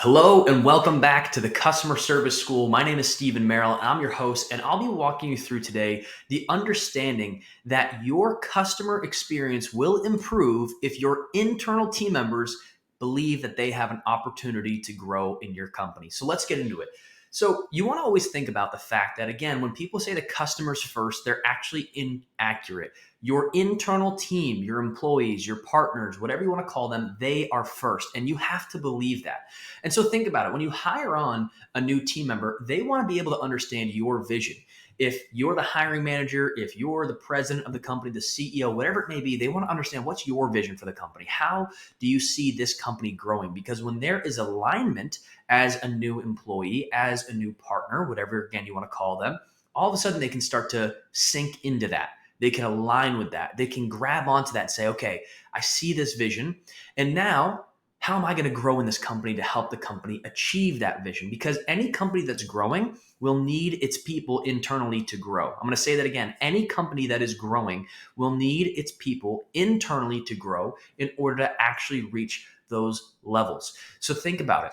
Hello and welcome back to the Customer Service School. My name is Stephen Merrill. I'm your host, and I'll be walking you through today the understanding that your customer experience will improve if your internal team members believe that they have an opportunity to grow in your company. So let's get into it. So you want to always think about the fact that, again, when people say the customers first, they're actually inaccurate. Your internal team, your employees, your partners, whatever you want to call them, they are first, and you have to believe that. And so think about it. When you hire on a new team member, they want to be able to understand your vision. If you're the hiring manager, if you're the president of the company, the CEO, whatever it may be, they want to understand what's your vision for the company. How do you see this company growing? Because when there is alignment as a new employee, as a new partner, whatever again you want to call them, all of a sudden they can start to sink into that. They can align with that. They can grab onto that and say, okay, I see this vision. And now how am I going to grow in this company to help the company achieve that vision? Because any company that's growing will need its people internally to grow. I'm going to say that again. Any company that is growing will need its people internally to grow in order to actually reach those levels. So think about it.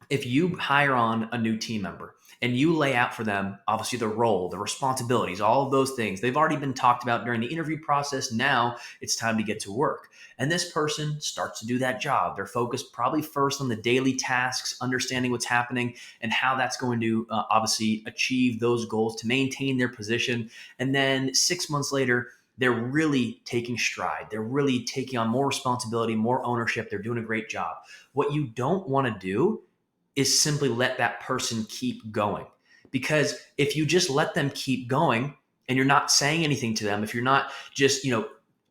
If you hire on a new team member and you lay out for them, obviously, the role, the responsibilities, all of those things, they've already been talked about during the interview process. Now it's time to get to work. And this person starts to do that job. They're focused probably first on the daily tasks, understanding what's happening and how that's going to obviously achieve those goals to maintain their position. And then 6 months later, they're really taking stride. They're really taking on more responsibility, more ownership. They're doing a great job. What you don't want to do is simply let that person keep going. Because if you just let them keep going and you're not saying anything to them, if you're not just,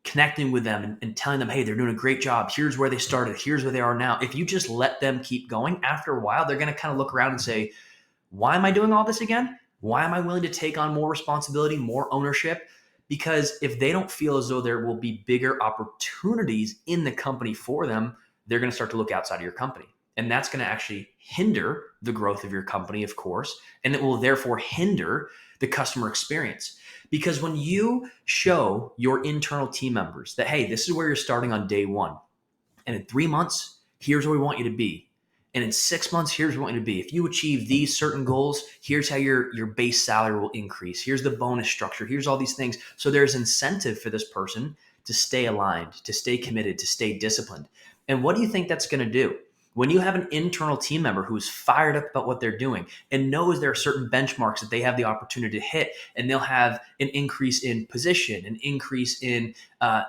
connecting with them and telling them, hey, they're doing a great job. Here's where they started. Here's where they are now. If you just let them keep going, after a while, they're going to kind of look around and say, why am I doing all this again? Why am I willing to take on more responsibility, more ownership? Because if they don't feel as though there will be bigger opportunities in the company for them, they're going to start to look outside of your company. And that's going to actually hinder the growth of your company, of course, and it will therefore hinder the customer experience. Because when you show your internal team members that, hey, this is where you're starting on day one, and in 3 months, here's where we want you to be. And in 6 months, here's where we want you to be. If you achieve these certain goals, here's how your base salary will increase. Here's the bonus structure. Here's all these things. So there's incentive for this person to stay aligned, to stay committed, to stay disciplined. And what do you think that's going to do? When you have an internal team member who's fired up about what they're doing and knows there are certain benchmarks that they have the opportunity to hit, and they'll have an increase in position, an increase in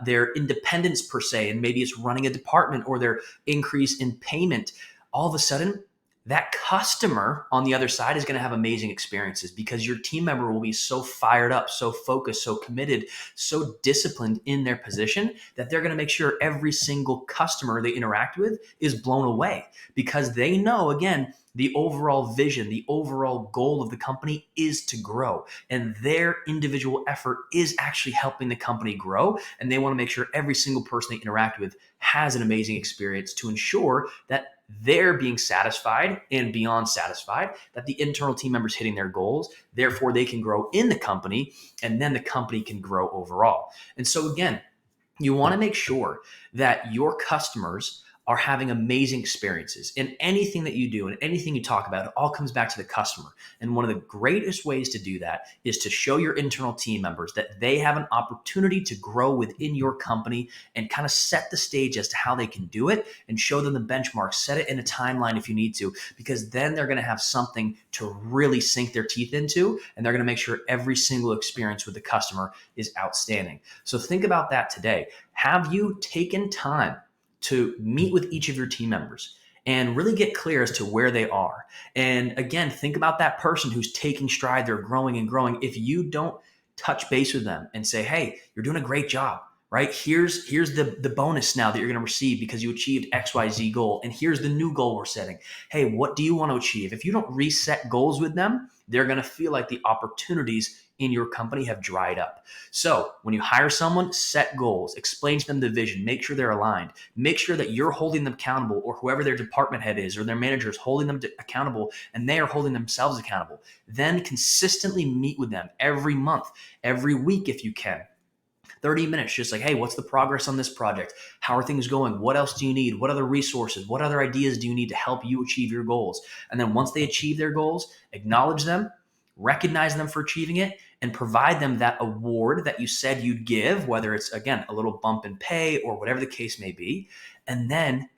their independence per se, and maybe it's running a department or their increase in payment, all of a sudden, that customer on the other side is going to have amazing experiences because your team member will be so fired up, so focused, so committed, so disciplined in their position that they're going to make sure every single customer they interact with is blown away because they know, again, the overall vision, the overall goal of the company is to grow, and their individual effort is actually helping the company grow. And they want to make sure every single person they interact with has an amazing experience to ensure that they're being satisfied and beyond satisfied, that the internal team members hitting their goals, therefore they can grow in the company, and then the company can grow overall. And so again, you want to make sure that your customers are having amazing experiences in anything that you do and anything you talk about. It all comes back to the customer. And one of the greatest ways to do that is to show your internal team members that they have an opportunity to grow within your company and kind of set the stage as to how they can do it and show them the benchmarks, set it in a timeline if you need to, because then they're going to have something to really sink their teeth into, and they're going to make sure every single experience with the customer is outstanding. So think about that today. Have you taken time to meet with each of your team members and really get clear as to where they are? And again, think about that person who's taking stride, they're growing and growing. If you don't touch base with them and say, hey, you're doing a great job, right? Here's the bonus now that you're going to receive because you achieved XYZ goal. And here's the new goal we're setting. Hey, what do you want to achieve? If you don't reset goals with them, they're going to feel like the opportunities in your company have dried up. So when you hire someone, set goals, explain to them the vision, make sure they're aligned, make sure that you're holding them accountable, or whoever their department head is or their manager is holding them accountable, and they are holding themselves accountable. Then consistently meet with them every month, every week if you can. 30 minutes, just like, hey, what's the progress on this project? How are things going? What else do you need? What other resources? What other ideas do you need to help you achieve your goals? And then once they achieve their goals, acknowledge them, recognize them for achieving it, and provide them that award that you said you'd give, whether it's, again, a little bump in pay or whatever the case may be. And then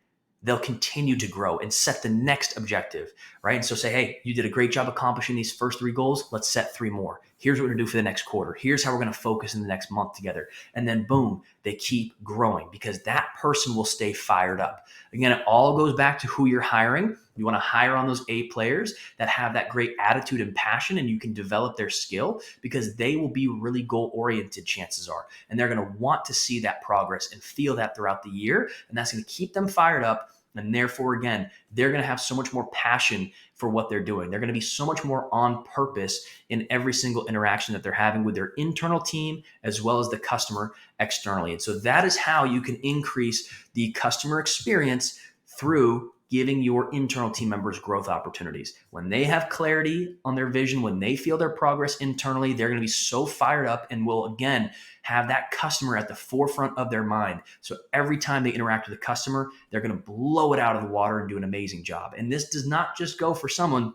they'll continue to grow and set the next objective, right? And so say, hey, you did a great job accomplishing these first 3 goals. Let's set 3 more. Here's what we're gonna do for the next quarter. Here's how we're gonna focus in the next month together. And then boom, they keep growing because that person will stay fired up. Again, it all goes back to who you're hiring. You wanna hire on those A players that have that great attitude and passion, and you can develop their skill because they will be really goal-oriented, chances are. And they're gonna want to see that progress and feel that throughout the year. And that's gonna keep them fired up. And therefore, again, they're going to have so much more passion for what they're doing. They're going to be so much more on purpose in every single interaction that they're having with their internal team as well as the customer externally. And so that is how you can increase the customer experience through giving your internal team members growth opportunities. When they have clarity on their vision, when they feel their progress internally, they're going to be so fired up and will, again, have that customer at the forefront of their mind. So every time they interact with a customer, they're going to blow it out of the water and do an amazing job. And this does not just go for someone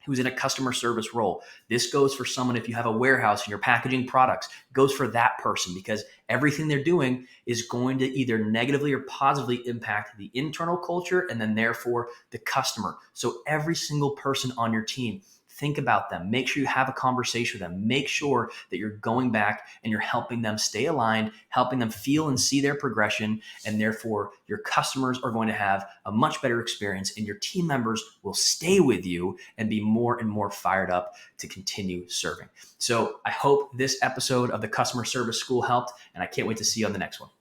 who's in a customer service role. This goes for someone if you have a warehouse and you're packaging products. It goes for that person because everything they're doing is going to either negatively or positively impact the internal culture and then therefore the customer. So every single person on your team, think about them. Make sure you have a conversation with them. Make sure that you're going back and you're helping them stay aligned, helping them feel and see their progression. And therefore, your customers are going to have a much better experience and your team members will stay with you and be more and more fired up to continue serving. So I hope this episode of the Customer Service School helped, and I can't wait to see you on the next one.